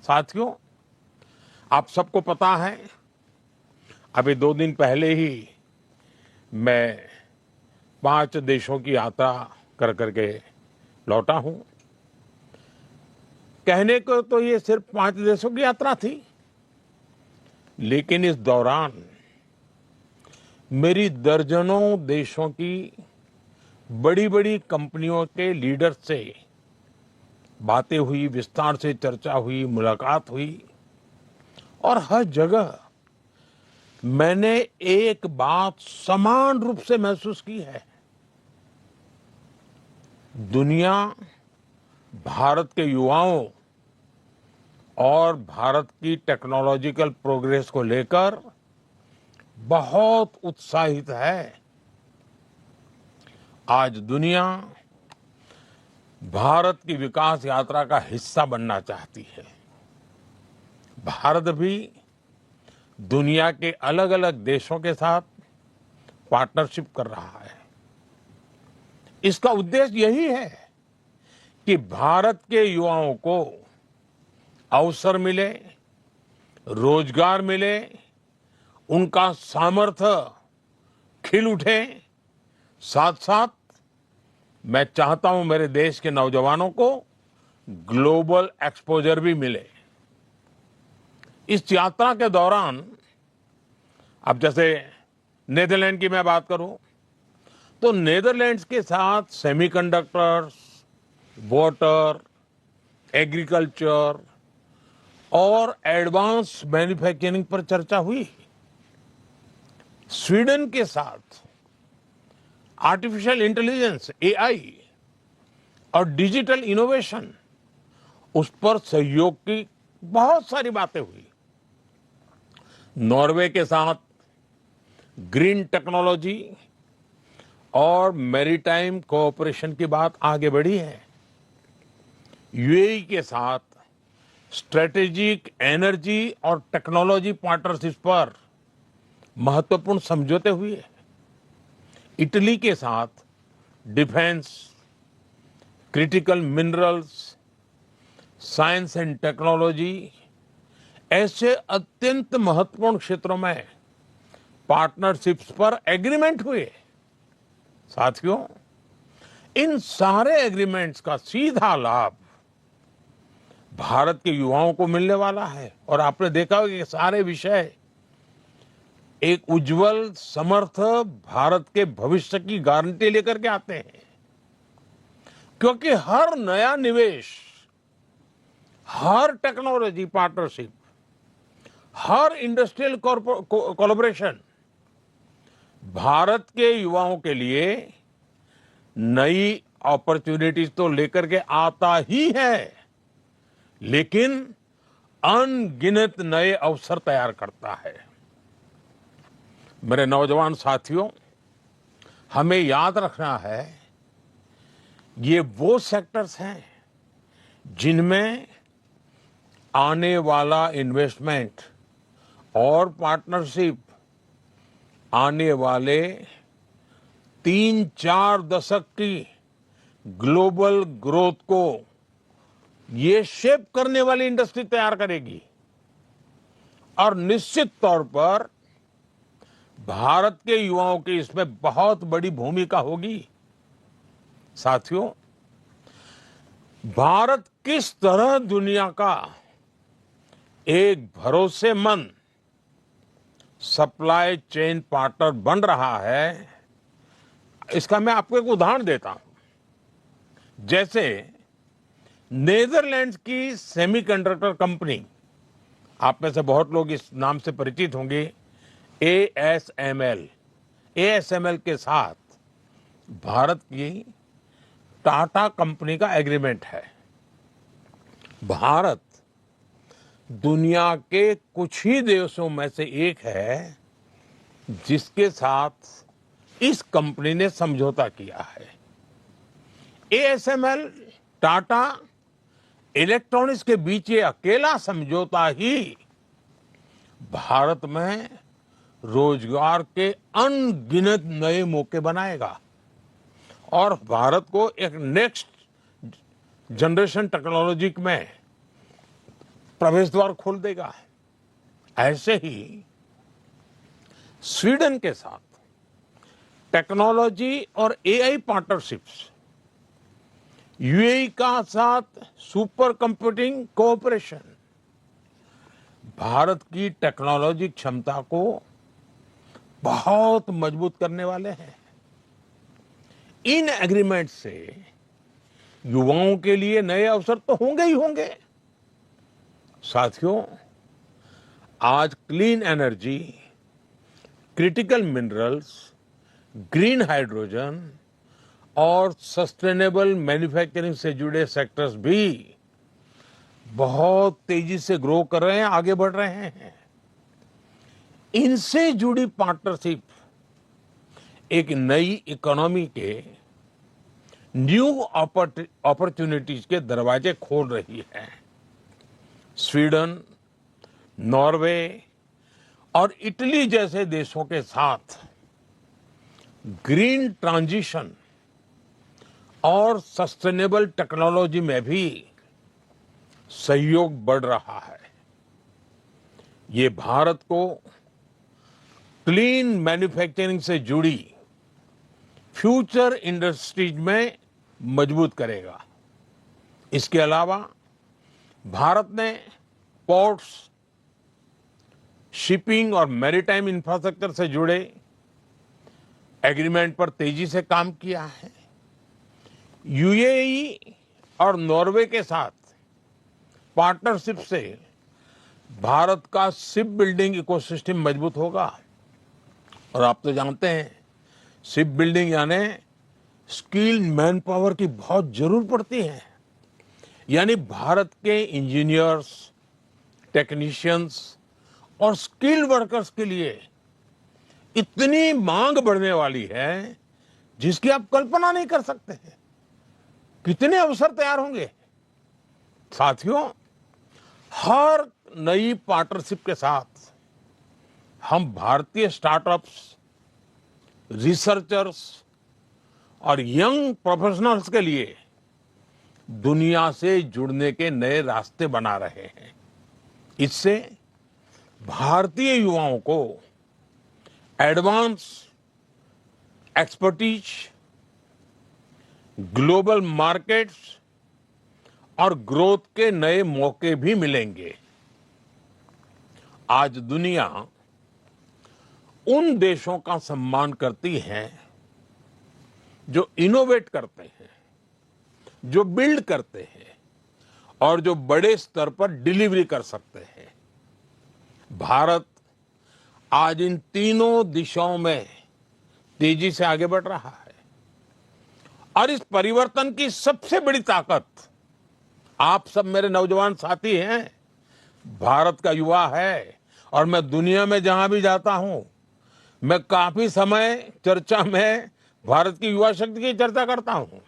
साथियों, आप सबको पता है, अभी 2 दिन पहले ही मैं 5 देशों की यात्रा कर करके लौटा हूं। कहने को तो ये सिर्फ 5 देशों की यात्रा थी, लेकिन इस दौरान मेरी दर्जनों देशों की बड़ी बड़ी कंपनियों के लीडर से बातें हुई, विस्तार से चर्चा हुई, मुलाकात हुई और हर जगह मैंने एक बात समान रूप से महसूस की है। दुनिया भारत के युवाओं और भारत की टेक्नोलॉजिकल प्रोग्रेस को लेकर बहुत उत्साहित है। आज दुनिया भारत की विकास यात्रा का हिस्सा बनना चाहती है। भारत भी दुनिया के अलग अलग देशों के साथ पार्टनरशिप कर रहा है। इसका उद्देश्य यही है कि भारत के युवाओं को अवसर मिले, रोजगार मिले, उनका सामर्थ्य खिल उठे। साथ साथ मैं चाहता हूं मेरे देश के नौजवानों को ग्लोबल एक्सपोजर भी मिले। इस यात्रा के दौरान, अब जैसे नेदरलैंड की मैं बात करूं, तो नेदरलैंड्स के साथ सेमीकंडक्टर्स, वाटर, एग्रीकल्चर और एडवांस मैन्युफैक्चरिंग पर चर्चा हुई। स्वीडन के साथ आर्टिफिशियल इंटेलिजेंस, एआई और डिजिटल इनोवेशन, उस पर सहयोग की बहुत सारी बातें हुई। नॉर्वे के साथ ग्रीन टेक्नोलॉजी और मैरीटाइम कोऑपरेशन की बात आगे बढ़ी है। यूएई के साथ स्ट्रेटेजिक एनर्जी और टेक्नोलॉजी पार्टनरशिप पर महत्वपूर्ण समझौते हुए। इटली के साथ defence, critical minerals, science and technology ऐसे अत्यंत महत्वपूर्ण क्षेत्रों में पार्टनरशिप्स पर एग्रीमेंट हुए। साथियों, इन सारे एग्रीमेंट्स का सीधा लाभ भारत के युवाओं को मिलने वाला है। और आपने देखा होगा कि सारे विषय एक उज्जवल, समर्थ भारत के भविष्य की गारंटी लेकर के आते हैं। क्योंकि हर नया निवेश, हर टेक्नोलॉजी पार्टनरशिप, हर इंडस्ट्रियल कोलैबोरेशन भारत के युवाओं के लिए नई अपॉर्चुनिटीज तो लेकर के आता ही है, लेकिन अनगिनत नए अवसर तैयार करता है। मेरे नौजवान साथियों, हमें याद रखना है, ये वो सेक्टर्स हैं जिनमें आने वाला इन्वेस्टमेंट और पार्टनरशिप आने वाले 3-4 दशक की ग्लोबल ग्रोथ को ये शेप करने वाली इंडस्ट्री तैयार करेगी। और निश्चित तौर पर भारत के युवाओं की इसमें बहुत बड़ी भूमिका होगी। साथियों, भारत किस तरह दुनिया का एक भरोसेमंद सप्लाई चेन पार्टनर बन रहा है, इसका मैं आपको एक उदाहरण देता हूं। जैसे नेदरलैंड्स की सेमीकंडक्टर कंपनी, आप में से बहुत लोग इस नाम से परिचित होंगे, एएसएमएल के साथ भारत की टाटा कंपनी का एग्रीमेंट है। भारत दुनिया के कुछ ही देशों में से एक है जिसके साथ इस कंपनी ने समझौता किया है। एएसएमएल, टाटा, इलेक्ट्रॉनिक्स के बीच ये अकेला समझौता ही भारत में रोजगार के अनगिनत नए मौके बनाएगा और भारत को एक नेक्स्ट जनरेशन टेक्नोलॉजी में प्रवेश द्वार खोल देगा। ऐसे ही स्वीडन के साथ टेक्नोलॉजी और एआई पार्टनरशिप्स, यूएई का साथ सुपर कंप्यूटिंग कोऑपरेशन भारत की टेक्नोलॉजी क्षमता को बहुत मजबूत करने वाले हैं। इन एग्रीमेंट से युवाओं के लिए नए अवसर तो होंगे ही होंगे। साथियों, आज clean energy, critical minerals, green hydrogen और सस्टेनेबल मैन्युफैक्चरिंग से जुड़े सेक्टर्स भी बहुत तेजी से ग्रो कर रहे हैं, आगे बढ़ रहे हैं। इनसे जुड़ी पार्टनरशिप एक नई इकोनॉमी के न्यू अपॉर्चुनिटीज के दरवाजे खोल रही है। स्वीडन, नॉर्वे और इटली जैसे देशों के साथ ग्रीन ट्रांजिशन और सस्टेनेबल टेक्नोलॉजी में भी सहयोग बढ़ रहा है। ये भारत को क्लीन मैन्युफैक्चरिंग से जुड़ी फ्यूचर इंडस्ट्रीज में मजबूत करेगा। इसके अलावा भारत ने पोर्ट्स, शिपिंग और मैरीटाइम इंफ्रास्ट्रक्चर से जुड़े एग्रीमेंट पर तेजी से काम किया है। यूएई और नॉर्वे के साथ पार्टनरशिप से भारत का शिप बिल्डिंग इकोसिस्टम मजबूत होगा। और आप तो जानते हैं, शिप बिल्डिंग यानी स्किल्ड मैन पावर की बहुत जरूरत पड़ती है। यानी भारत के इंजीनियर्स, टेक्नीशियंस और स्किल्ड वर्कर्स के लिए इतनी मांग बढ़ने वाली है जिसकी आप कल्पना नहीं कर सकते हैं। कितने अवसर तैयार होंगे। साथियों, हर नई पार्टनरशिप के साथ हम भारतीय स्टार्टअप्स, रिसर्चर्स और यंग प्रोफेशनल्स के लिए दुनिया से जुड़ने के नए रास्ते बना रहे हैं। इससे भारतीय युवाओं को एडवांस एक्सपर्टीज, ग्लोबल मार्केट्स और ग्रोथ के नए मौके भी मिलेंगे। आज दुनिया उन देशों का सम्मान करती है जो इनोवेट करते हैं, जो बिल्ड करते हैं और जो बड़े स्तर पर डिलीवरी कर सकते हैं। भारत आज इन तीनों दिशाओं में तेजी से आगे बढ़ रहा है और इस परिवर्तन की सबसे बड़ी ताकत आप सब मेरे नौजवान साथी हैं, भारत का युवा है। और मैं दुनिया में जहां भी जाता हूं, मैं काफी समय चर्चा में भारत की युवा शक्ति की चर्चा करता हूं।